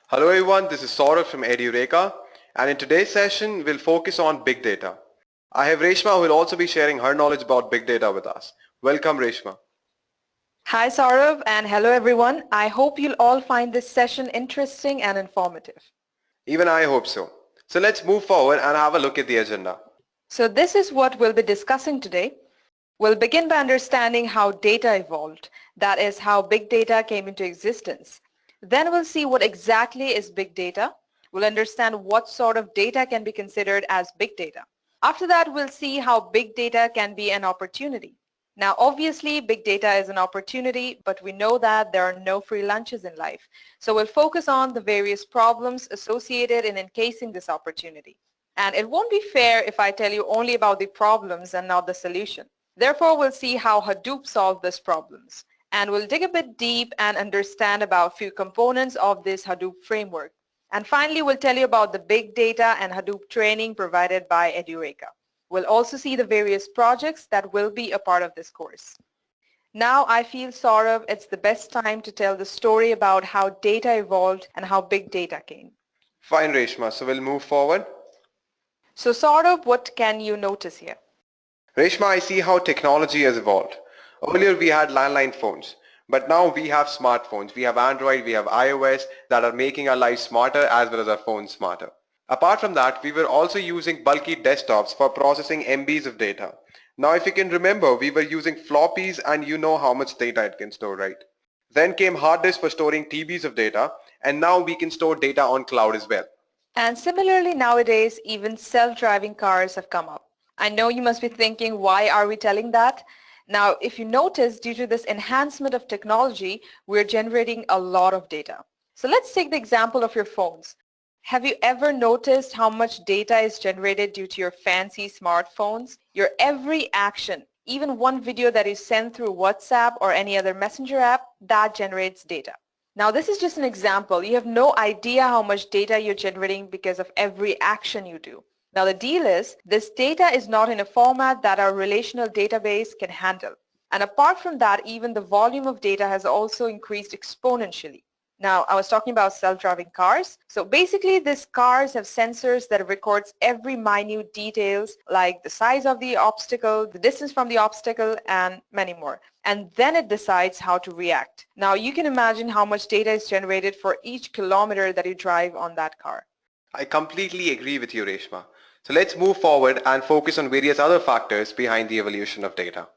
Hello everyone, this is Saurabh from Edureka, and in today's session we'll focus on big data. I have Reshma who will also be sharing her knowledge about big data with us. Welcome Reshma. Hi Saurav and hello everyone. I hope you'll all find this session interesting and informative. Even I hope so. So let's move forward and have a look at the agenda. So this is what we'll be discussing today. We'll begin by understanding how data evolved, that is how big data came into existence. Then we'll see what exactly is big data. We'll understand what sort of data can be considered as big data. After that, we'll see how big data can be an opportunity. Now, obviously, big data is an opportunity, but we know that there are no free lunches in life. So we'll focus on the various problems associated in encasing this opportunity. And it won't be fair if I tell you only about the problems and not the solution. Therefore, we'll see how Hadoop solved these problems. And we'll dig a bit deep and understand about a few components of this Hadoop framework. And finally, we'll tell you about the big data and Hadoop training provided by Edureka. We'll also see the various projects that will be a part of this course. Now I feel, Saurav, it's the best time to tell the story about how data evolved and how big data came. Fine Reshma, so we'll move forward. So Saurav, what can you notice here? Reshma, I see how technology has evolved. Earlier we had landline phones, but now we have smartphones. We have Android, we have iOS that are making our lives smarter as well as our phones smarter. Apart from that, we were also using bulky desktops for processing MBs of data. Now if you can remember, we were using floppies and you know how much data it can store, right? Then came hard disks for storing TBs of data, and now we can store data on cloud as well. And similarly nowadays, even self-driving cars have come up. I know you must be thinking, why are we telling that? Now, if you notice, due to this enhancement of technology, we're generating a lot of data. So let's take the example of your phones. Have you ever noticed how much data is generated due to your fancy smartphones? Your every action, even one video that is sent through WhatsApp or any other messenger app, that generates data. Now this is just an example. You have no idea how much data you're generating because of every action you do. Now the deal is, this data is not in a format that our relational database can handle. And apart from that, even the volume of data has also increased exponentially. Now, I was talking about self-driving cars. So basically, these cars have sensors that records every minute details like the size of the obstacle, the distance from the obstacle, and many more. And then it decides how to react. Now, you can imagine how much data is generated for each kilometer that you drive on that car. I completely agree with you, Reshma. So let's move forward and focus on various other factors behind the evolution of data.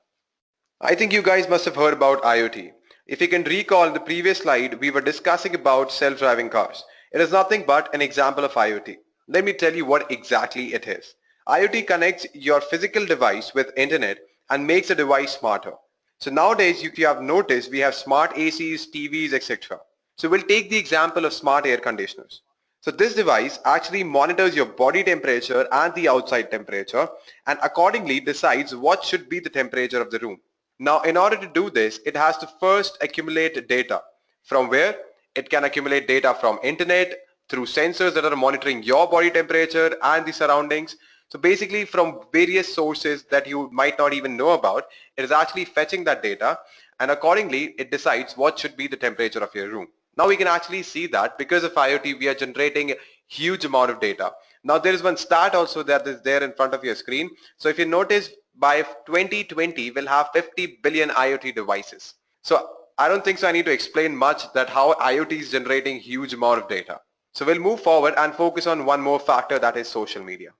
I think you guys must have heard about IoT. If you can recall in the previous slide, we were discussing about self-driving cars. It is nothing but an example of IoT. Let me tell you what exactly it is. IoT connects your physical device with internet and makes the device smarter. So nowadays, if you have noticed, we have smart ACs, TVs, etc. So we'll take the example of smart air conditioners. So this device actually monitors your body temperature and the outside temperature and accordingly decides what should be the temperature of the room. Now in order to do this, it has to first accumulate data. From where? It can accumulate data from internet, through sensors that are monitoring your body temperature and the surroundings. So basically from various sources that you might not even know about, it is actually fetching that data and accordingly it decides what should be the temperature of your room. Now we can actually see that because of IoT we are generating a huge amount of data. Now there is one stat also that is there in front of your screen. So if you notice, by 2020 we'll have 50 billion IoT devices. So I don't think so I need to explain much that how IoT is generating huge amount of data. So we'll move forward and focus on one more factor, that is social media.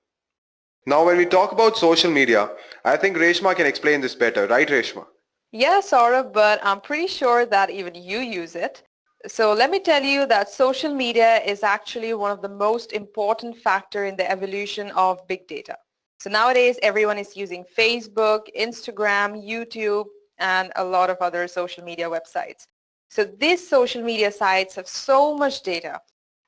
Now when we talk about social media, I think Reshma can explain this better, right Reshma? Yeah, Saurabh, but I'm pretty sure that even you use it. So let me tell you that social media is actually one of the most important factor in the evolution of big data. So nowadays everyone is using Facebook, Instagram, YouTube, and a lot of other social media websites. So these social media sites have so much data.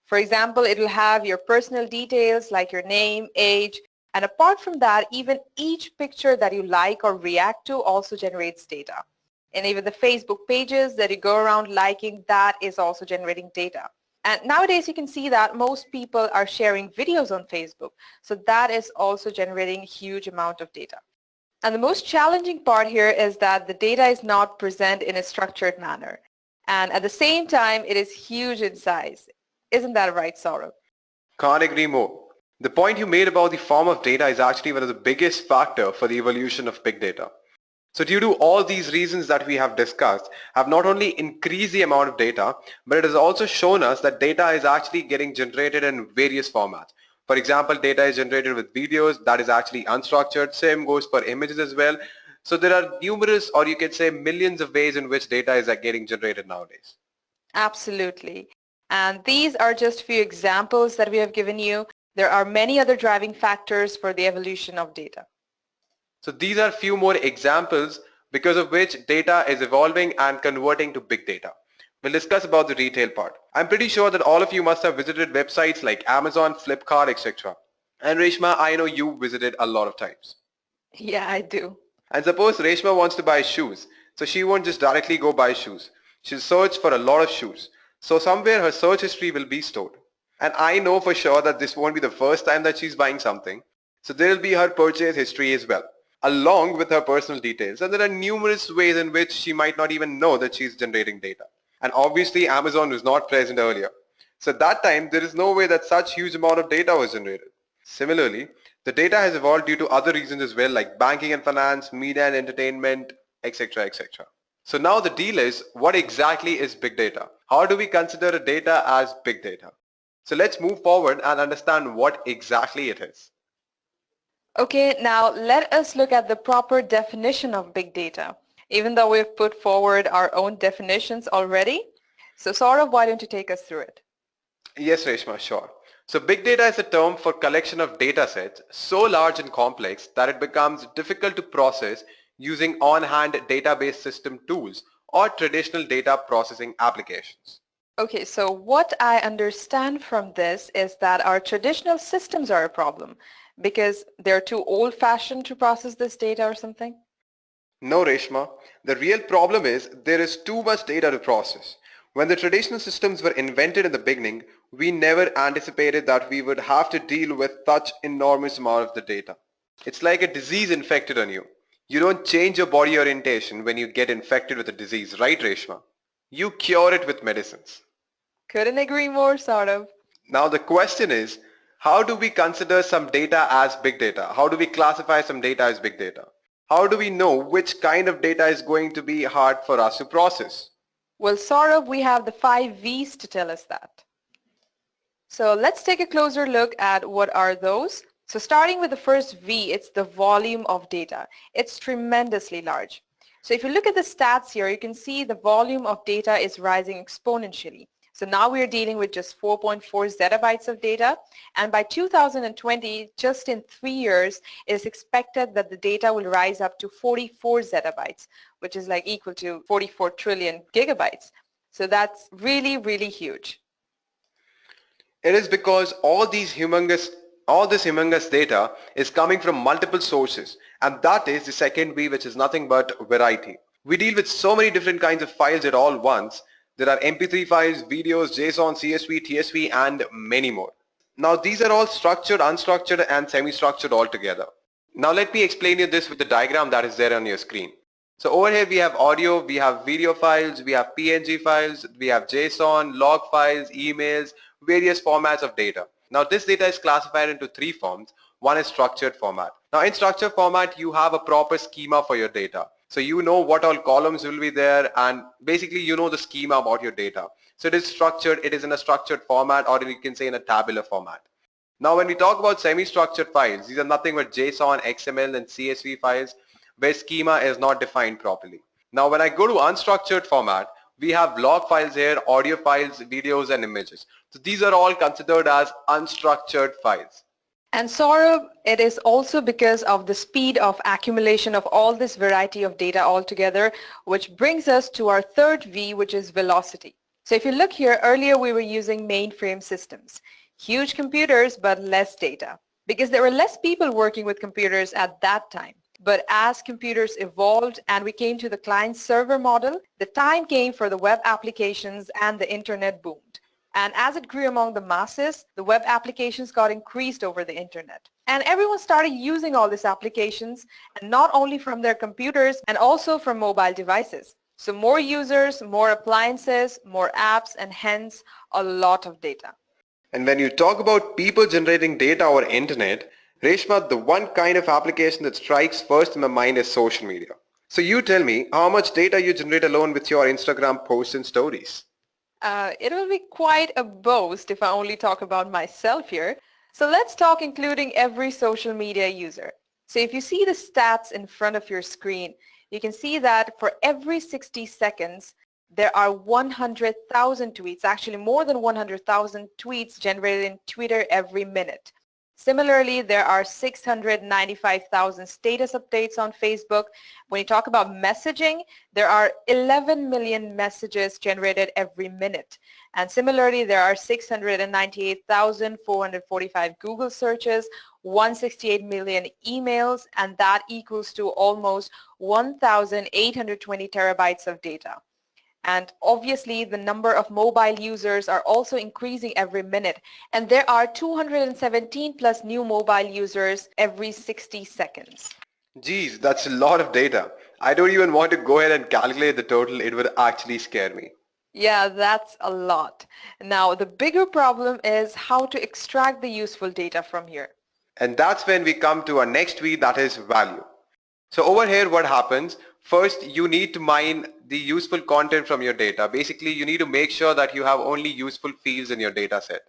For example, it will have your personal details like your name, age, and apart from that, even each picture that you like or react to also generates data. And even the Facebook pages that you go around liking, that is also generating data. And nowadays you can see that most people are sharing videos on Facebook. So that is also generating a huge amount of data. And the most challenging part here is that the data is not present in a structured manner. And at the same time, it is huge in size. Isn't that right, Saurabh? Can't agree more. The point you made about the form of data is actually one of the biggest factor for the evolution of big data. So due to all these reasons that we have discussed, have not only increased the amount of data, but it has also shown us that data is actually getting generated in various formats. For example, data is generated with videos, that is actually unstructured. Same goes for images as well. So there are numerous, or you could say millions of ways in which data is getting generated nowadays. Absolutely. And these are just few examples that we have given you. There are many other driving factors for the evolution of data. So these are few more examples because of which data is evolving and converting to big data. We'll discuss about the retail part. I'm pretty sure that all of you must have visited websites like Amazon, Flipkart, etc. And Reshma, I know you visited a lot of times. Yeah, I do. And suppose Reshma wants to buy shoes. So she won't just directly go buy shoes. She'll search for a lot of shoes. So somewhere her search history will be stored. And I know for sure that this won't be the first time that she's buying something. So there will be her purchase history as well, along with her personal details. And there are numerous ways in which she might not even know that she's generating data. And obviously Amazon was not present earlier. So at that time, there is no way that such huge amount of data was generated. Similarly, the data has evolved due to other reasons as well, like banking and finance, media and entertainment, etc., etc. So now the deal is, what exactly is big data? How do we consider a data as big data? So let's move forward and understand what exactly it is. Okay, now let us look at the proper definition of big data, even though we've put forward our own definitions already. So Saurabh, why don't you take us through it? Yes, Reshma, sure. So big data is a term for collection of data sets so large and complex that it becomes difficult to process using on-hand database system tools or traditional data processing applications. Okay, so what I understand from this is that our traditional systems are a problem because they're too old-fashioned to process this data or something? No, Reshma. The real problem is there is too much data to process. When the traditional systems were invented in the beginning, we never anticipated that we would have to deal with such enormous amount of the data. It's like a disease infected on you. You don't change your body orientation when you get infected with a disease, right, Reshma? You cure it with medicines. Couldn't agree more, Saurabh. Now the question is, how do we consider some data as big data? How do we classify some data as big data? How do we know which kind of data is going to be hard for us to process? Well, Saurabh, we have the 5 V's to tell us that. So let's take a closer look at what are those. So starting with the first V, it's the volume of data. It's tremendously large. So if you look at the stats here, you can see the volume of data is rising exponentially. So now we're dealing with just 4.4 zettabytes of data, and by 2020, just in 3 years, it is expected that the data will rise up to 44 zettabytes, which is like equal to 44 trillion gigabytes. So that's really, really huge. It is because all this humongous data is coming from multiple sources, and that is the second V, which is nothing but variety. We deal with so many different kinds of files at all once. There are MP3 files, videos, JSON, CSV, TSV, and many more. Now these are all structured, unstructured, and semi-structured altogether. Now let me explain you this with the diagram that is there on your screen. So over here we have audio, we have video files, we have PNG files, we have JSON, log files, emails, various formats of data. Now this data is classified into 3 forms. One is structured format. Now in structured format you have a proper schema for your data. So you know what all columns will be there, and basically you know the schema about your data. So it is structured, it is in a structured format, or you can say in a tabular format. Now when we talk about semi-structured files, these are nothing but JSON, XML and CSV files where schema is not defined properly. Now when I go to unstructured format, we have log files here, audio files, videos and images. So these are all considered as unstructured files. And Saurabh, it is also because of the speed of accumulation of all this variety of data altogether, which brings us to our third V, which is velocity. So if you look here, earlier we were using mainframe systems, huge computers but less data, because there were less people working with computers at that time. But as computers evolved and we came to the client-server model, the time came for the web applications and the internet boomed. And as it grew among the masses, the web applications got increased over the internet. And everyone started using all these applications, and not only from their computers and also from mobile devices. So more users, more appliances, more apps, and hence a lot of data. And when you talk about people generating data over internet, Reshma, the one kind of application that strikes first in my mind is social media. So you tell me how much data you generate alone with your Instagram posts and stories. It will be quite a boast if I only talk about myself here. So let's talk including every social media user. So if you see the stats in front of your screen, you can see that for every 60 seconds, there are 100,000 tweets, actually more than 100,000 tweets generated in Twitter every minute. Similarly, there are 695,000 status updates on Facebook. When you talk about messaging, there are 11 million messages generated every minute. And similarly, there are 698,445 Google searches, 168 million emails, and that equals to almost 1,820 terabytes of data. And obviously the number of mobile users are also increasing every minute, and there are 217 plus new mobile users every 60 seconds. Geez, that's a lot of data. I don't even want to go ahead and calculate the total. It would actually scare me. Yeah, that's a lot. Now the bigger problem is how to extract the useful data from here. And that's when we come to our next tweet, that is value. So over here what happens, first you need to mine the useful content from your data. Basically you need to make sure that you have only useful fields in your data set.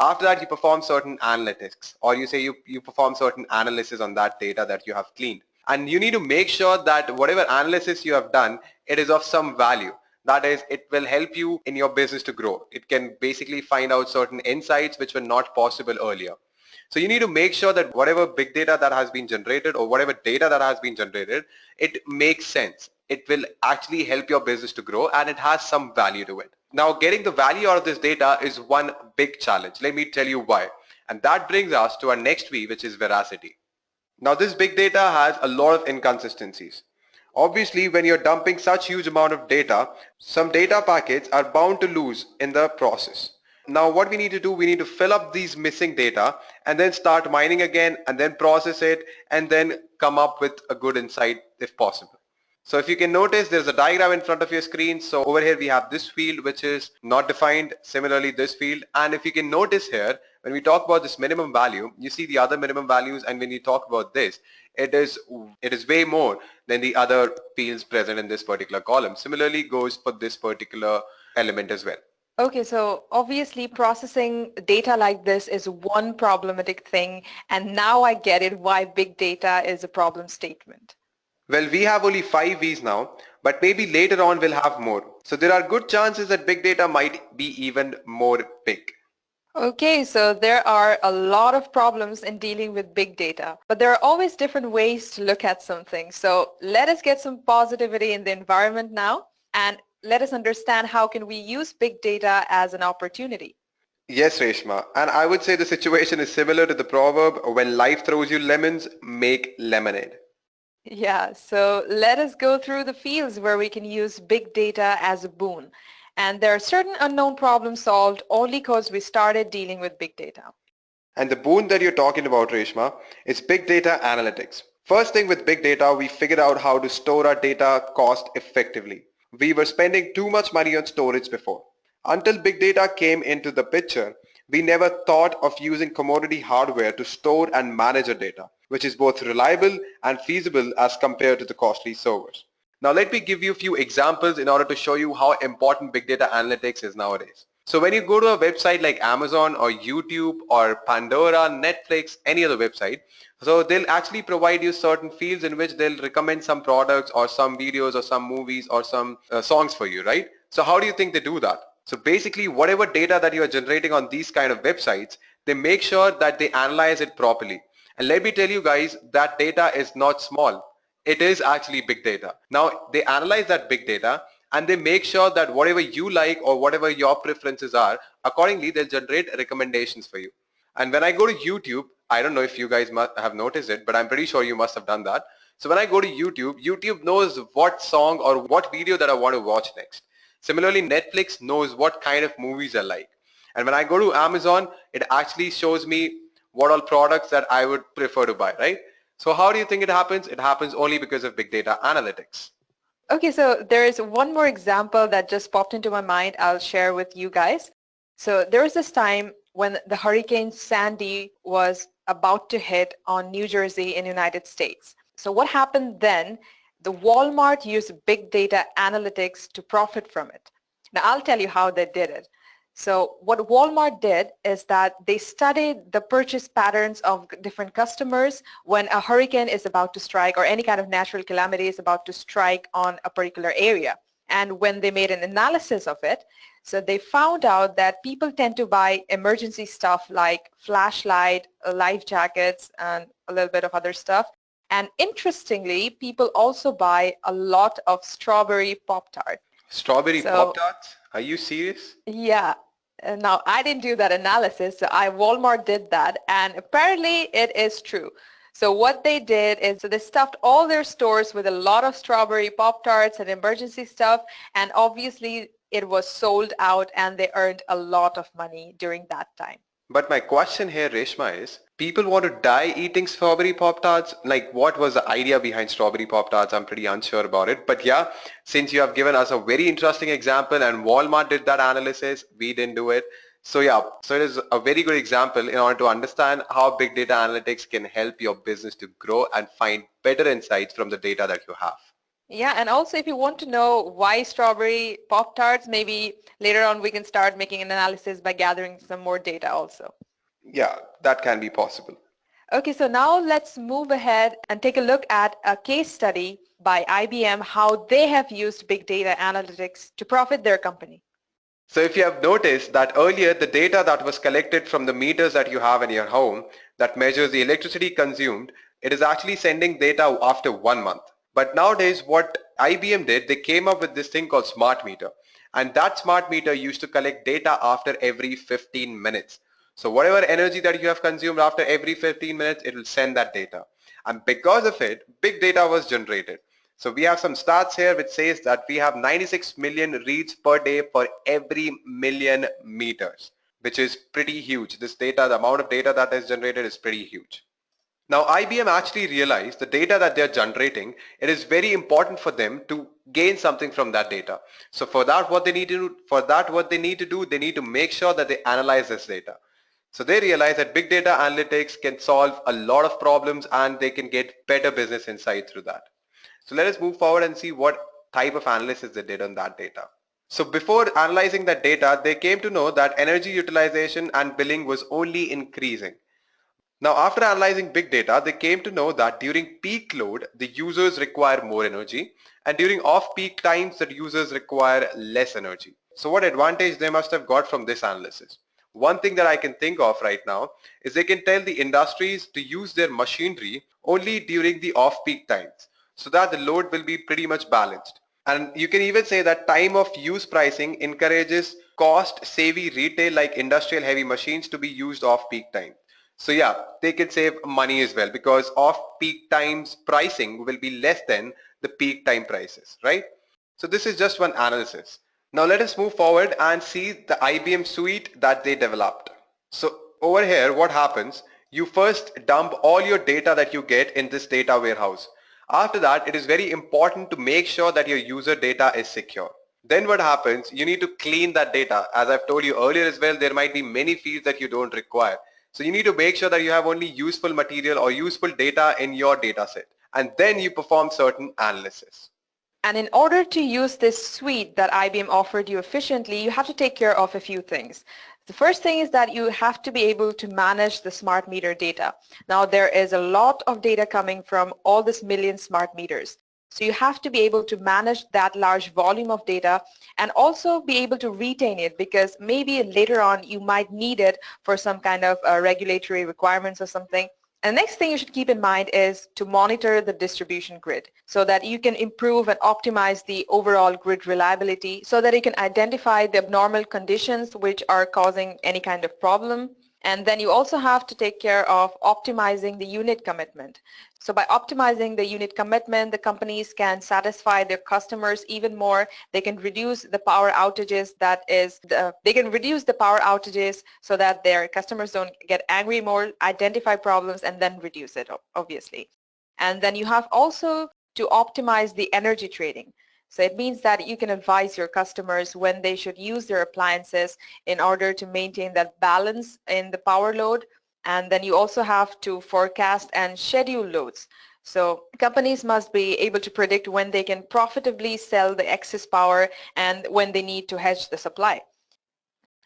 After that you perform certain analytics, or you say you perform certain analysis on that data that you have cleaned. And you need to make sure that whatever analysis you have done, it is of some value. That is, it will help you in your business to grow. It can basically find out certain insights which were not possible earlier. So you need to make sure that whatever big data that has been generated or whatever data that has been generated, it makes sense. It will actually help your business to grow and it has some value to it. Now getting the value out of this data is one big challenge. Let me tell you why. And that brings us to our next V, which is Veracity. Now this big data has a lot of inconsistencies. Obviously, when you're dumping such huge amount of data, some data packets are bound to lose in the process. Now what we need to do, we need to fill up these missing data and then start mining again and then process it and then come up with a good insight if possible. So if you can notice, there's a diagram in front of your screen. So over here we have this field which is not defined, similarly this field, and if you can notice here, when we talk about this minimum value, you see the other minimum values, and when you talk about this, it is way more than the other fields present in this particular column. Similarly goes for this particular element as well. Okay, so obviously processing data like this is one problematic thing, and now I get it why big data is a problem statement. Well, we have only 5 V's now, but maybe later on we'll have more. So there are good chances that big data might be even more big. Okay, so there are a lot of problems in dealing with big data, but there are always different ways to look at something. So let us get some positivity in the environment now, and let us understand how can we use big data as an opportunity. Yes, Reshma, and I would say the situation is similar to the proverb, when life throws you lemons, make lemonade. Yeah, so let us go through the fields where we can use big data as a boon. And there are certain unknown problems solved only because we started dealing with big data. And the boon that you're talking about, Reshma, is big data analytics. First thing with big data, we figured out how to store our data cost effectively. We were spending too much money on storage before. Until big data came into the picture, we never thought of using commodity hardware to store and manage our data, which is both reliable and feasible as compared to the costly servers. Now let me give you a few examples in order to show you how important big data analytics is nowadays. So when you go to a website like Amazon or YouTube or Pandora, Netflix, any other website, so they'll actually provide you certain fields in which they'll recommend some products or some videos or some movies or some songs for you, right? So how do you think they do that? So basically whatever data that you are generating on these kind of websites, they make sure that they analyze it properly. And let me tell you guys, that data is not small. It is actually big data. Now they analyze that big data and they make sure that whatever you like or whatever your preferences are, accordingly they'll generate recommendations for you. And when I go to YouTube, I don't know if you guys must have noticed it, but I'm pretty sure you must have done that. So when I go to YouTube, YouTube knows what song or what video that I want to watch next. Similarly, Netflix knows what kind of movies I like. And when I go to Amazon, it actually shows me what all products that I would prefer to buy, right? So how do you think it happens? It happens only because of big data analytics. Okay, so there is one more example that just popped into my mind I'll share with you guys. So there was this time when the Hurricane Sandy was about to hit on New Jersey in the United States. So what happened then? The Walmart used big data analytics to profit from it. Now I'll tell you how they did it. So what Walmart did is that they studied the purchase patterns of different customers when a hurricane is about to strike or any kind of natural calamity is about to strike on a particular area. And when they made an analysis of it, so they found out that people tend to buy emergency stuff like flashlight, life jackets, and a little bit of other stuff. And interestingly, people also buy a lot of strawberry Pop-Tart. Strawberry Pop-Tarts? Are you serious? Yeah. Now, I didn't do that analysis, so Walmart did that, and apparently it is true. So what they did is they stuffed all their stores with a lot of strawberry Pop-Tarts and emergency stuff, and obviously it was sold out and they earned a lot of money during that time. But my question here, Reshma, is people want to die eating strawberry Pop-Tarts? Like, what was the idea behind strawberry Pop-Tarts? I'm pretty unsure about it. But yeah, since you have given us a very interesting example and Walmart did that analysis, we didn't do it. So yeah, so it is a very good example in order to understand how big data analytics can help your business to grow and find better insights from the data that you have. Yeah, and also if you want to know why strawberry Pop-Tarts, maybe later on we can start making an analysis by gathering some more data also. Yeah, that can be possible. Okay, so now let's move ahead and take a look at a case study by IBM, how they have used big data analytics to profit their company. So if you have noticed that earlier the data that was collected from the meters that you have in your home that measures the electricity consumed, it is actually sending data after 1 month. But nowadays what IBM did, they came up with this thing called smart meter, and that smart meter used to collect data after every 15 minutes. So whatever energy that you have consumed after every 15 minutes, it will send that data. And because of it, big data was generated. So we have some stats here which says that we have 96 million reads per day for every million meters, which is pretty huge. This data, the amount of data that is generated is pretty huge. Now IBM actually realized the data that they're generating, it is very important for them to gain something from that data. So for that what they need to do, they need to make sure that they analyze this data. So they realize that big data analytics can solve a lot of problems and they can get better business insight through that. So let us move forward and see what type of analysis they did on that data. So before analyzing that data, they came to know that energy utilization and billing was only increasing. Now after analyzing big data, they came to know that during peak load, the users require more energy, and during off-peak times, the users require less energy. So what advantage they must have got from this analysis? One thing that I can think of right now is they can tell the industries to use their machinery only during the off-peak times, so that the load will be pretty much balanced. And you can even say that time of use pricing encourages cost-savvy retail like industrial heavy machines to be used off-peak time. So yeah, they can save money as well because off-peak times pricing will be less than the peak time prices, right? So this is just one analysis. Now let us move forward and see the IBM suite that they developed. So over here, what happens? You first dump all your data that you get in this data warehouse. After that, it is very important to make sure that your user data is secure. Then what happens? You need to clean that data. As I've told you earlier as well, there might be many fields that you don't require. So you need to make sure that you have only useful material or useful data in your data set. And then you perform certain analysis. And in order to use this suite that IBM offered you efficiently, you have to take care of a few things. The first thing is that you have to be able to manage the smart meter data. Now there is a lot of data coming from all this million smart meters. So you have to be able to manage that large volume of data and also be able to retain it because maybe later on you might need it for some kind of regulatory requirements or something. And the next thing you should keep in mind is to monitor the distribution grid so that you can improve and optimize the overall grid reliability so that you can identify the abnormal conditions which are causing any kind of problem. And then you also have to take care of optimizing the unit commitment. So by optimizing the unit commitment, the companies can satisfy their customers even more. They can reduce the power outages so that their customers don't get angry more, identify problems, and then reduce it, obviously. And then you have also to optimize the energy trading. So it means that you can advise your customers when they should use their appliances in order to maintain that balance in the power load. And then you also have to forecast and schedule loads. So companies must be able to predict when they can profitably sell the excess power and when they need to hedge the supply.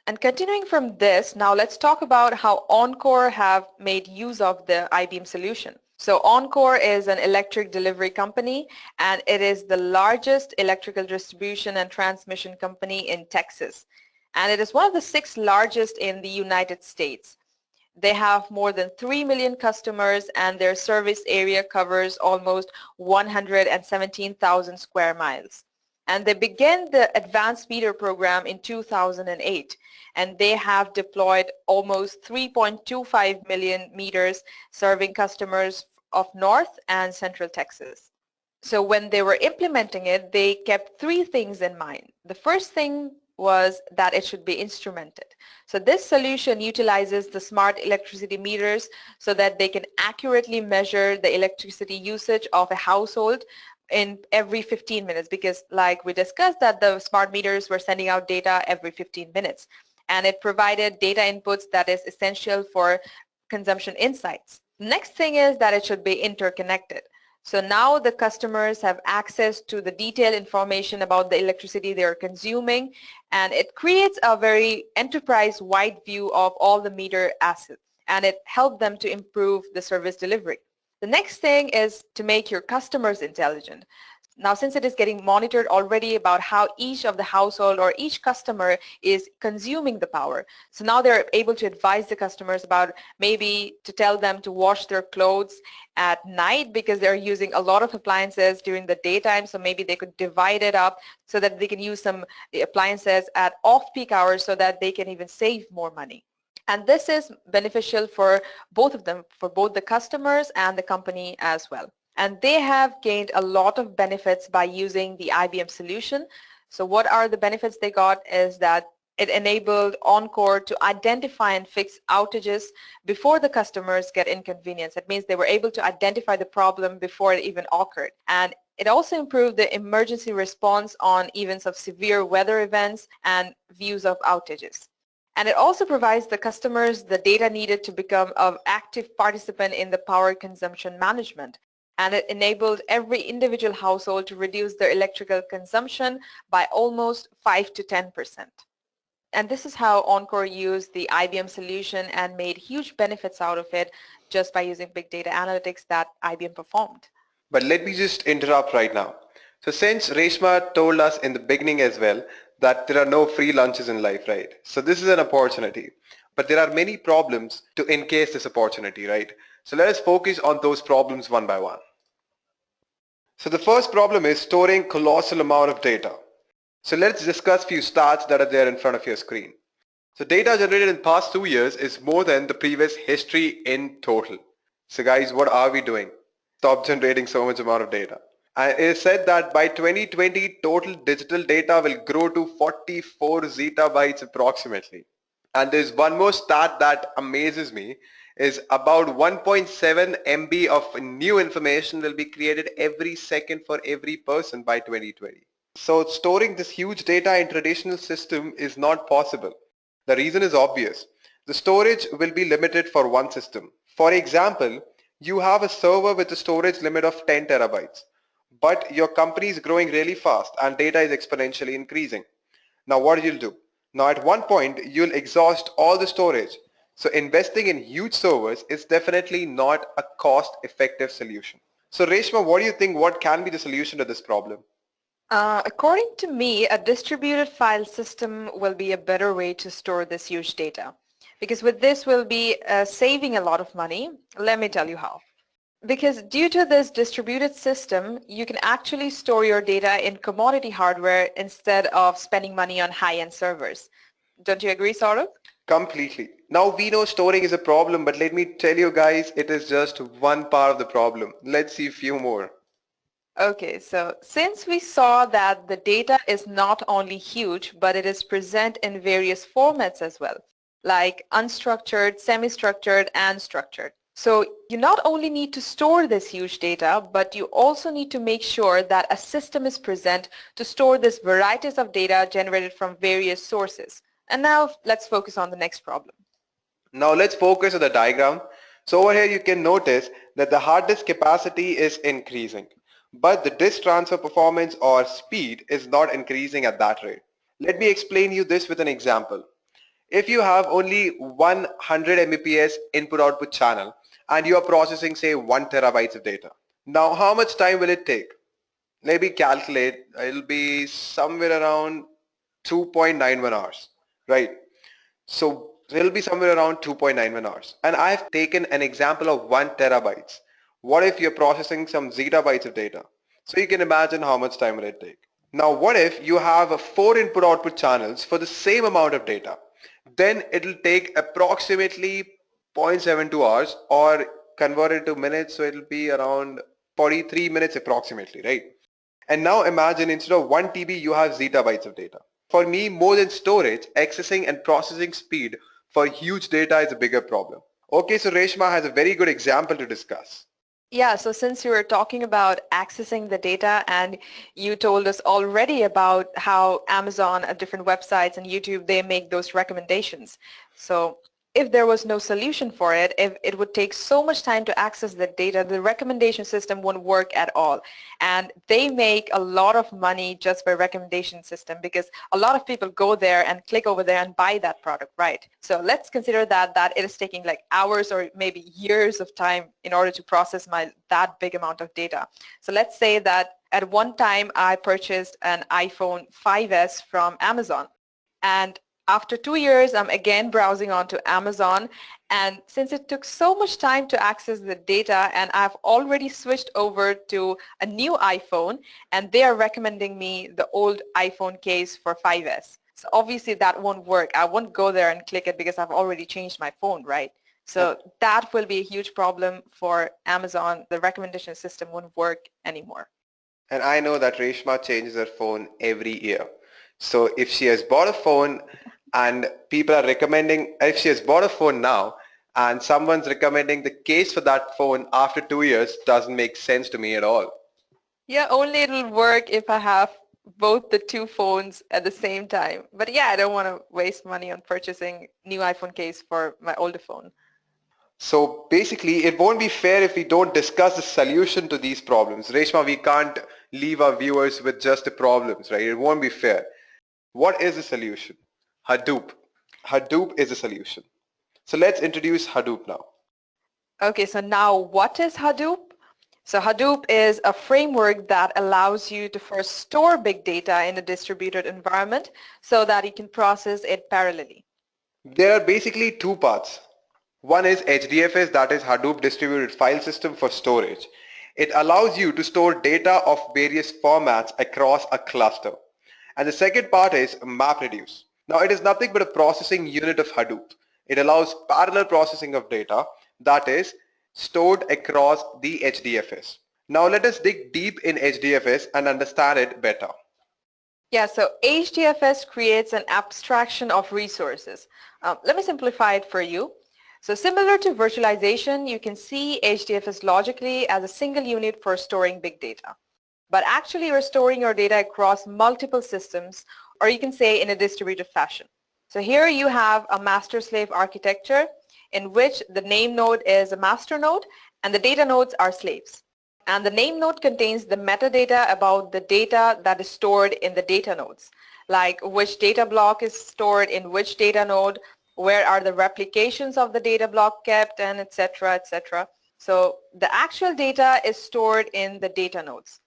And continuing from this, now let's talk about how ONCOR have made use of the IBM solution. So ONCOR is an electric delivery company, and it is the largest electrical distribution and transmission company in Texas. And it is one of the 6 largest in the United States. They have more than 3 million customers, and their service area covers almost 117,000 square miles. And they began the advanced meter program in 2008, and they have deployed almost 3.25 million meters serving customers of North and Central Texas. So when they were implementing it, they kept 3 things in mind. The first thing was that it should be instrumented. So this solution utilizes the smart electricity meters so that they can accurately measure the electricity usage of a household in every 15 minutes, because like we discussed that the smart meters were sending out data every 15 minutes, and it provided data inputs that is essential for consumption insights. Next thing is that it should be interconnected. So now the customers have access to the detailed information about the electricity they are consuming, and it creates a very enterprise-wide view of all the meter assets, and it helps them to improve the service delivery. The next thing is to make your customers intelligent. Now, since it is getting monitored already about how each of the household or each customer is consuming the power, so now they're able to advise the customers about maybe to tell them to wash their clothes at night because they're using a lot of appliances during the daytime, so maybe they could divide it up so that they can use some appliances at off-peak hours so that they can even save more money. And this is beneficial for both of them, for both the customers and the company as well. And they have gained a lot of benefits by using the IBM solution. So what are the benefits they got is that it enabled ONCOR to identify and fix outages before the customers get inconvenienced. It means they were able to identify the problem before it even occurred. And it also improved the emergency response on events of severe weather events and views of outages. And it also provides the customers the data needed to become an active participant in the power consumption management. And it enabled every individual household to reduce their electrical consumption by almost 5 to 10%. And this is how ONCOR used the IBM solution and made huge benefits out of it just by using big data analytics that IBM performed. But let me just interrupt right now. So since Reshma told us in the beginning as well that there are no free lunches in life, right? So this is an opportunity. But there are many problems to encase this opportunity, right? So let us focus on those problems one by one. So the first problem is storing colossal amount of data. So let's discuss few stats that are there in front of your screen. So data generated in past 2 years is more than the previous history in total. So guys, what are we doing? Stop generating so much amount of data. And it is said that by 2020, total digital data will grow to 44 zettabytes approximately. And there's one more stat that amazes me is about 1.7 MB of new information will be created every second for every person by 2020. So storing this huge data in traditional system is not possible. The reason is obvious. The storage will be limited for one system. For example, you have a server with a storage limit of 10 terabytes, but your company is growing really fast and data is exponentially increasing. Now what you'll do? Now at one point you'll exhaust all the storage. So investing in huge servers is definitely not a cost-effective solution. So Reshma, what do you think what can be the solution to this problem? According to me, a distributed file system will be a better way to store this huge data, because with this we'll be saving a lot of money. Let me tell you how. Because due to this distributed system, you can actually store your data in commodity hardware instead of spending money on high-end servers. Don't you agree, Saurabh? Completely. Now we know storing is a problem, but let me tell you guys, it is just one part of the problem. Let's see a few more. Okay, so since we saw that the data is not only huge, but it is present in various formats as well, like unstructured, semi-structured, and structured. So you not only need to store this huge data, but you also need to make sure that a system is present to store this varieties of data generated from various sources. And now let's focus on the next problem. Now let's focus on the diagram. So over here you can notice that the hard disk capacity is increasing, but the disk transfer performance or speed is not increasing at that rate. Let me explain you this with an example. If you have only 100 Mbps input output channel and you are processing say 1 terabytes of data. Now how much time will it take? Maybe calculate, it'll be somewhere around 2.91 hours, right? So it'll be somewhere around 2.91 hours. And I've taken an example of 1 terabytes. What if you're processing some zettabytes of data? So you can imagine how much time will it take. Now what if you have 4 input output channels for the same amount of data? Then it'll take approximately 0.72 hours, or converted to minutes, so it'll be around 43 minutes approximately, right? And now imagine instead of 1 TB you have zettabytes of data. For me, more than storage, accessing and processing speed for huge data is a bigger problem. Okay, so Reshma has a very good example to discuss. Yeah, so since you were talking about accessing the data and you told us already about how Amazon, different websites and YouTube, they make those recommendations. So if there was no solution for it, if it would take so much time to access the data, the recommendation system wouldn't work at all. And they make a lot of money just by recommendation system because a lot of people go there and click over there and buy that product, right? So let's consider that it is taking like hours or maybe years of time in order to process that big amount of data. So let's say that at one time I purchased an iPhone 5S from Amazon, and after 2 years, I'm again browsing onto Amazon, and since it took so much time to access the data and I've already switched over to a new iPhone and they are recommending me the old iPhone case for 5S. So obviously that won't work. I won't go there and click it because I've already changed my phone, right? So that will be a huge problem for Amazon. The recommendation system won't work anymore. And I know that Reshma changes her phone every year. So if she has bought a phone and people are recommending, if she has bought a phone now and someone's recommending the case for that phone after 2 years, doesn't make sense to me at all. Yeah, only it'll work if I have both the two phones at the same time. But yeah, I don't want to waste money on purchasing new iPhone case for my older phone. So basically, it won't be fair if we don't discuss the solution to these problems. Reshma, we can't leave our viewers with just the problems, right? It won't be fair. What is the solution? Hadoop. Hadoop is a solution. So let's introduce Hadoop now. Okay, so now what is Hadoop? So Hadoop is a framework that allows you to first store big data in a distributed environment so that you can process it parallelly. There are basically two parts. One is HDFS, that is Hadoop Distributed File System for storage. It allows you to store data of various formats across a cluster. And the second part is MapReduce. Now it is nothing but a processing unit of Hadoop. It allows parallel processing of data that is stored across the HDFS. Now let us dig deep in HDFS and understand it better. Yeah, so HDFS creates an abstraction of resources. Let me simplify it for you. So similar to virtualization, you can see HDFS logically as a single unit for storing big data. But actually you're storing your data across multiple systems, or you can say in a distributed fashion. So here you have a master-slave architecture in which the name node is a master node and the data nodes are slaves. And the name node contains the metadata about the data that is stored in the data nodes, like which data block is stored in which data node, where are the replications of the data block kept, and etc., etc. So the actual data is stored in the data nodes.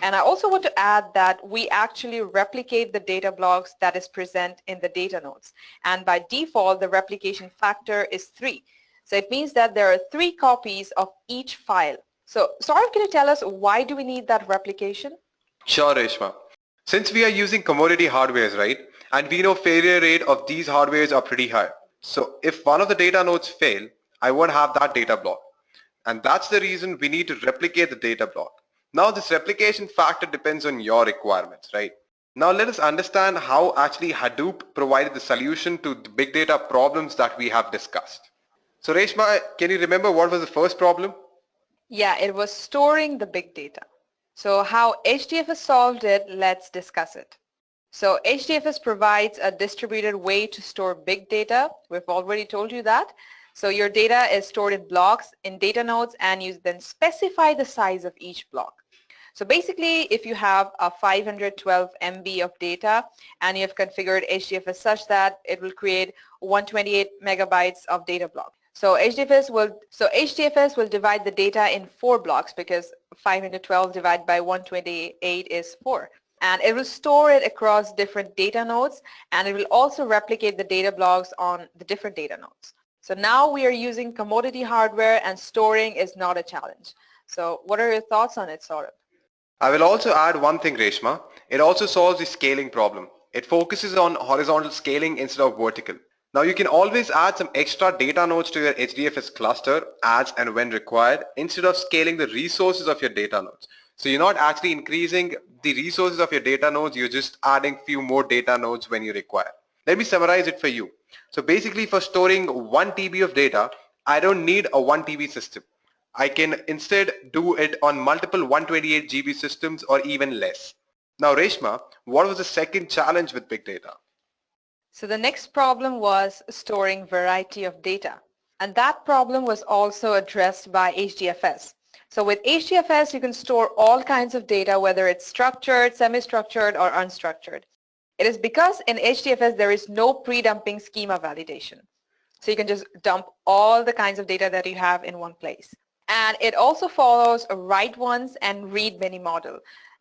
And I also want to add that we actually replicate the data blocks that is present in the data nodes. And by default, the replication factor is 3. So it means that there are 3 copies of each file. So Saurav, can you tell us why do we need that replication? Sure, Reshma. Since we are using commodity hardwares, right, and we know failure rate of these hardwares are pretty high. So if one of the data nodes fail, I won't have that data block. And that's the reason we need to replicate the data block. Now this replication factor depends on your requirements, right? Now let us understand how actually Hadoop provided the solution to the big data problems that we have discussed. So Reshma, can you remember what was the first problem? Yeah, it was storing the big data. So how HDFS solved it, let's discuss it. So HDFS provides a distributed way to store big data. We've already told you that. So your data is stored in blocks, in data nodes, and you then specify the size of each block. So basically, if you have a 512 MB of data and you have configured HDFS such that it will create 128 megabytes of data block. So HDFS will divide the data in 4 blocks because 512 divided by 128 is 4. And it will store it across different data nodes, and it will also replicate the data blocks on the different data nodes. So now we are using commodity hardware and storing is not a challenge. So what are your thoughts on it, Saurabh? I will also add one thing, Reshma. It also solves the scaling problem. It focuses on horizontal scaling instead of vertical. Now you can always add some extra data nodes to your HDFS cluster as and when required instead of scaling the resources of your data nodes. So you're not actually increasing the resources of your data nodes, you're just adding few more data nodes when you require. Let me summarize it for you. So basically for storing 1 TB of data, I don't need a 1 TB system. I can instead do it on multiple 128 GB systems or even less. Now Reshma, what was the second challenge with big data? So the next problem was storing variety of data. And that problem was also addressed by HDFS. So with HDFS, you can store all kinds of data, whether it's structured, semi-structured, or unstructured. It is because in HDFS, there is no pre-dumping schema validation. So you can just dump all the kinds of data that you have in one place. And it also follows a write once and read many model.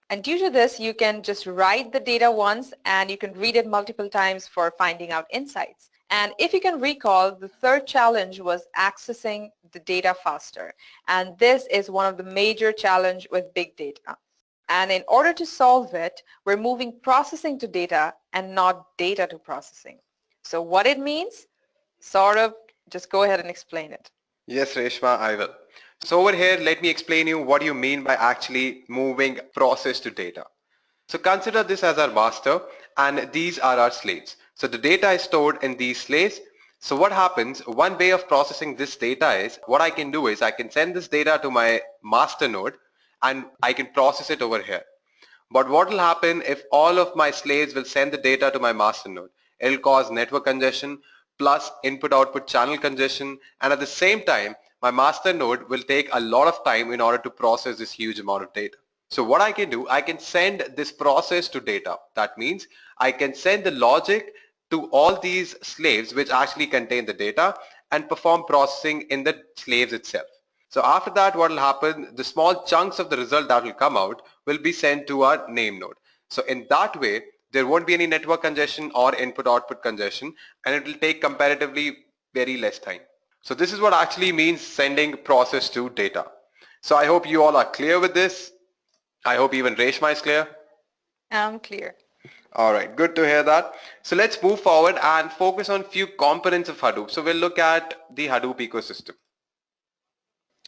And due to this, you can just write the data once and you can read it multiple times for finding out insights. And if you can recall, the third challenge was accessing the data faster. And this is one of the major challenges with big data. And in order to solve it, we're moving processing to data and not data to processing. So what it means, Saurabh, just go ahead and explain it. Yes, Reshma, I will. So over here, let me explain you what you mean by actually moving process to data. So consider this as our master and these are our slaves. So the data is stored in these slaves. So what happens, one way of processing this data is, what I can do is I can send this data to my master node and I can process it over here. But what will happen if all of my slaves will send the data to my master node? It will cause network congestion plus input-output channel congestion, and at the same time, my master node will take a lot of time in order to process this huge amount of data. So what I can do, I can send this process to data. That means I can send the logic to all these slaves which actually contain the data and perform processing in the slaves itself. So after that, what will happen, the small chunks of the result that will come out will be sent to our name node. So in that way, there won't be any network congestion or input-output congestion, and it will take comparatively very less time. So this is what actually means sending process to data. So I hope you all are clear with this. I hope even Reshma is clear. I'm clear. All right, good to hear that. So let's move forward and focus on few components of Hadoop. So we'll look at the Hadoop ecosystem.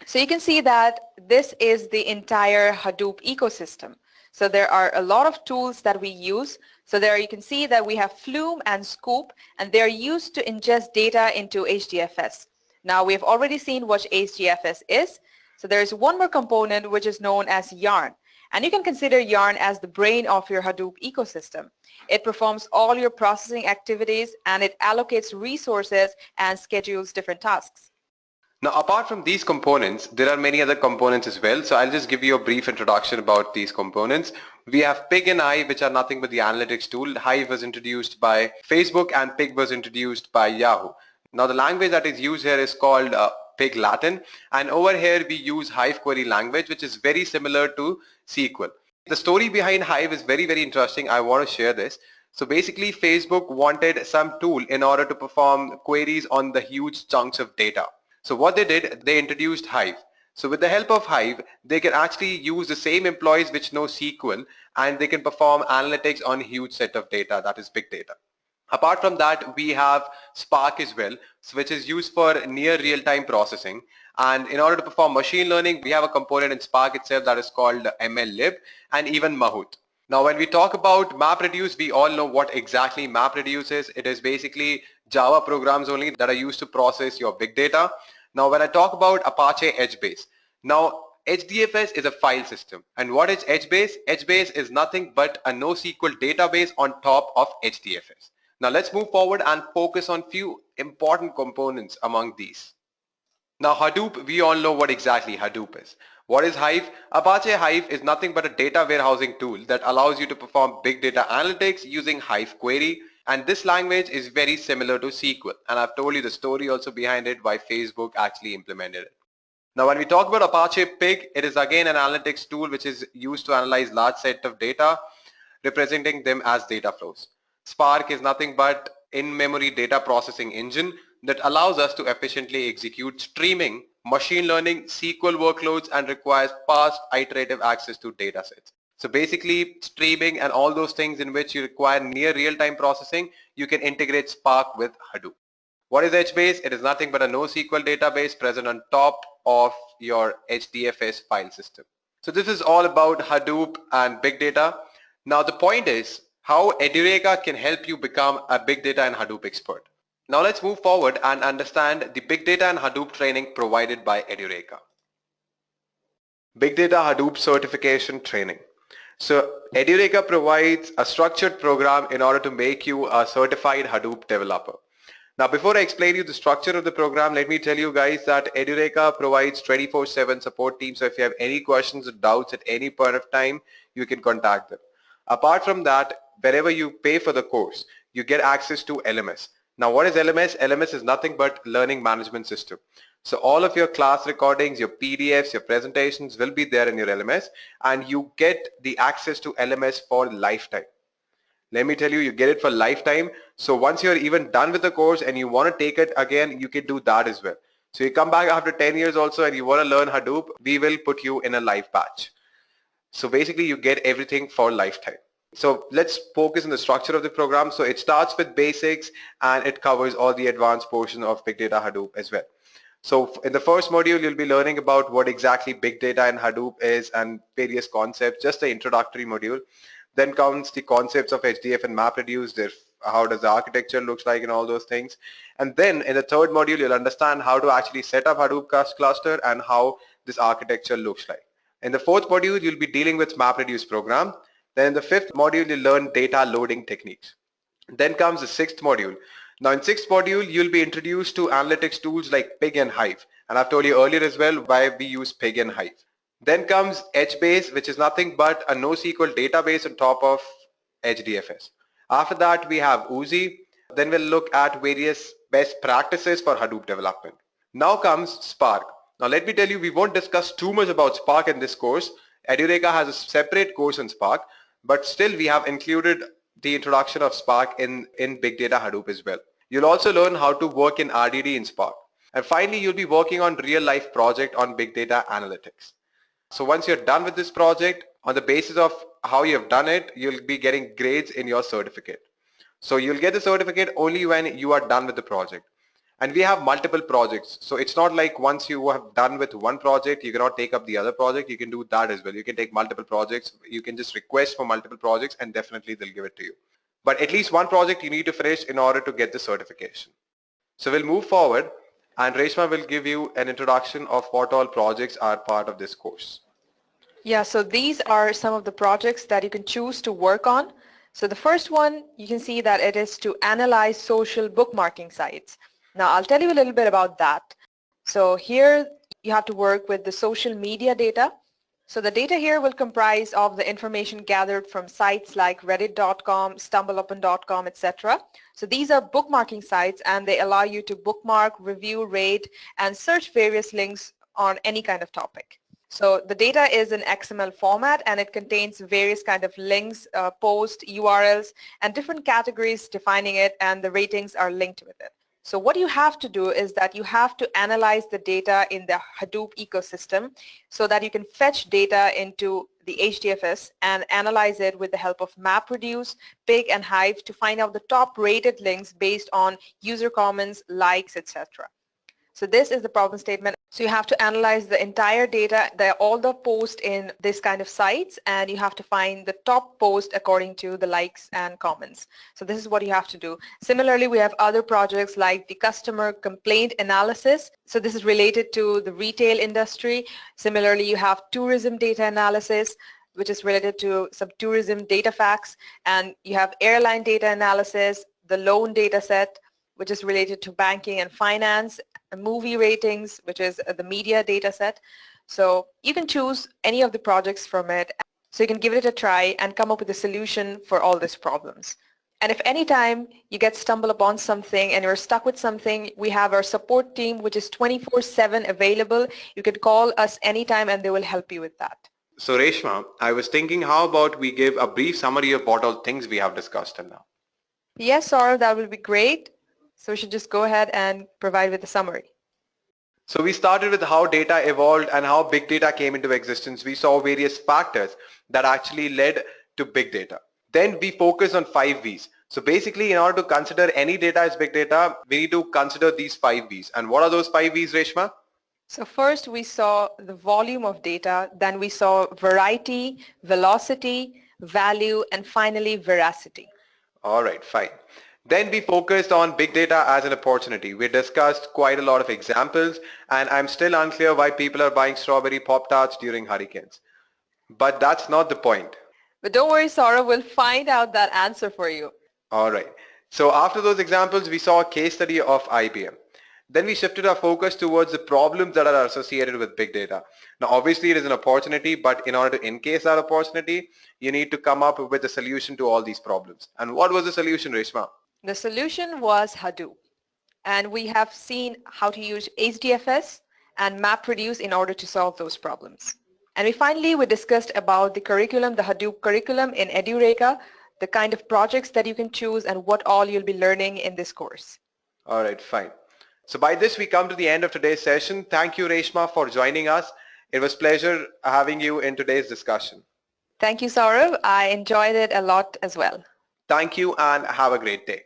So you can see that this is the entire Hadoop ecosystem. So there are a lot of tools that we use. So there you can see that we have Flume and Scoop, and they're used to ingest data into HDFS. Now we've already seen what HDFS is. So there's one more component which is known as Yarn. And you can consider Yarn as the brain of your Hadoop ecosystem. It performs all your processing activities and it allocates resources and schedules different tasks. Now, apart from these components, there are many other components as well. So I'll just give you a brief introduction about these components. We have Pig and Hive, which are nothing but the analytics tool. Hive was introduced by Facebook and Pig was introduced by Yahoo. Now, the language that is used here is called Pig Latin. And over here, we use Hive query language, which is very similar to SQL. The story behind Hive is very, very interesting. I want to share this. So basically, Facebook wanted some tool in order to perform queries on the huge chunks of data. So what they did, they introduced Hive. So with the help of Hive, they can actually use the same employees which know SQL and they can perform analytics on a huge set of data, that is big data. Apart from that, we have Spark as well, which is used for near real-time processing. And in order to perform machine learning, we have a component in Spark itself that is called MLlib and even Mahout. Now, when we talk about MapReduce, we all know what exactly MapReduce is. It is basically Java programs only that are used to process your big data. Now when I talk about Apache HBase, now HDFS is a file system. And what is HBase? HBase is nothing but a NoSQL database on top of HDFS. Now let's move forward and focus on few important components among these. Now Hadoop, we all know what exactly Hadoop is. What is Hive? Apache Hive is nothing but a data warehousing tool that allows you to perform big data analytics using Hive query, and this language is very similar to SQL, and I've told you the story also behind it, why Facebook actually implemented it. Now when we talk about Apache Pig, it is again an analytics tool which is used to analyze large set of data, representing them as data flows. Spark is nothing but in-memory data processing engine that allows us to efficiently execute streaming, machine learning, SQL workloads, and requires fast iterative access to data sets. So basically streaming and all those things in which you require near real-time processing, you can integrate Spark with Hadoop. What is HBase? It is nothing but a NoSQL database present on top of your HDFS file system. So this is all about Hadoop and big data. Now the point is how Edureka can help you become a big data and Hadoop expert. Now let's move forward and understand the big data and Hadoop training provided by Edureka. Big data Hadoop certification training. So Edureka provides a structured program in order to make you a certified Hadoop developer. Now before I explain you the structure of the program, let me tell you guys that Edureka provides 24/7 support team. So if you have any questions or doubts at any point of time, you can contact them. Apart from that, wherever you pay for the course, you get access to LMS. Now what is LMS? LMS is nothing but learning management system. So all of your class recordings, your PDFs, your presentations will be there in your LMS, and you get the access to LMS for lifetime. Let me tell you, you get it for lifetime. So once you're even done with the course and you want to take it again, you can do that as well. So you come back after 10 years also and you want to learn Hadoop, we will put you in a live batch. So basically you get everything for lifetime. So let's focus on the structure of the program. So it starts with basics and it covers all the advanced portion of big data Hadoop as well. So in the first module, you'll be learning about what exactly big data and Hadoop is and various concepts, just the introductory module. Then comes the concepts of HDF and MapReduce, how does the architecture looks like and all those things. And then in the third module, you'll understand how to actually set up Hadoop cluster and how this architecture looks like. In the fourth module, you'll be dealing with MapReduce program. Then in the fifth module, you'll learn data loading techniques. Then comes the sixth module. Now in sixth module, you'll be introduced to analytics tools like Pig and Hive. And I've told you earlier as well why we use Pig and Hive. Then comes HBase, which is nothing but a NoSQL database on top of HDFS. After that, we have 𝐂𝐲. Then we'll look at various best practices for Hadoop development. Now comes Spark. Now let me tell you, we won't discuss too much about Spark in this course. Edureka has a separate course on Spark, but still we have included the introduction of Spark in Big Data Hadoop as well. You'll also learn how to work in RDD in Spark. And finally, you'll be working on real life project on big data analytics. So once you're done with this project, on the basis of how you have done it, you'll be getting grades in your certificate. So you'll get the certificate only when you are done with the project. And we have multiple projects. So it's not like once you have done with one project, you cannot take up the other project. You can do that as well. You can take multiple projects. You can just request for multiple projects and definitely they'll give it to you. But at least one project you need to finish in order to get the certification. So we'll move forward and Reshma will give you an introduction of what all projects are part of this course. Yeah, so these are some of the projects that you can choose to work on. So the first one, you can see that it is to analyze social bookmarking sites. Now I'll tell you a little bit about that. So here you have to work with the social media data. So the data here will comprise of the information gathered from sites like reddit.com, stumbleupon.com, etc. So these are bookmarking sites and they allow you to bookmark, review, rate, and search various links on any kind of topic. So the data is in XML format and it contains various kind of links, posts, URLs, and different categories defining it, and the ratings are linked with it. So what you have to do is that you have to analyze the data in the Hadoop ecosystem so that you can fetch data into the HDFS and analyze it with the help of MapReduce, Pig, and Hive to find out the top rated links based on user comments, likes, etc. So this is the problem statement. So you have to analyze the entire data, all the posts in this kind of sites, and you have to find the top post according to the likes and comments. So this is what you have to do. Similarly, we have other projects like the customer complaint analysis. So this is related to the retail industry. Similarly, you have tourism data analysis, which is related to some tourism data facts, and you have airline data analysis, the loan data set, which is related to banking and finance, movie ratings, which is the media data set. So you can choose any of the projects from it. So you can give it a try and come up with a solution for all these problems. And if any time you stumble upon something and you're stuck with something, we have our support team, which is 24/7 available. You can call us anytime and they will help you with that. So Reshma, I was thinking, how about we give a brief summary of what all things we have discussed till now? Yes, Saurav, that would be great. So we should just go ahead and provide with the summary. So we started with how data evolved and how big data came into existence. We saw various factors that actually led to big data. Then we focused on 5 V's. So basically, in order to consider any data as big data, we need to consider these 5 V's. And what are those 5 V's, Reshma? So first we saw the volume of data, then we saw variety, velocity, value, and finally veracity. All right, fine. Then we focused on big data as an opportunity. We discussed quite a lot of examples, and I'm still unclear why people are buying strawberry Pop-Tarts during hurricanes. But that's not the point. But don't worry, Saurav, we'll find out that answer for you. All right. So after those examples, we saw a case study of IBM. Then we shifted our focus towards the problems that are associated with big data. Now, obviously, it is an opportunity, but in order to encase that opportunity, you need to come up with a solution to all these problems. And what was the solution, Reshma? The solution was Hadoop. And we have seen how to use HDFS and MapReduce in order to solve those problems. And finally, we discussed about the curriculum, the Hadoop curriculum in Edureka, the kind of projects that you can choose and what all you'll be learning in this course. All right, fine. So by this, we come to the end of today's session. Thank you, Reshma, for joining us. It was a pleasure having you in today's discussion. Thank you, Saurav. I enjoyed it a lot as well. Thank you and have a great day.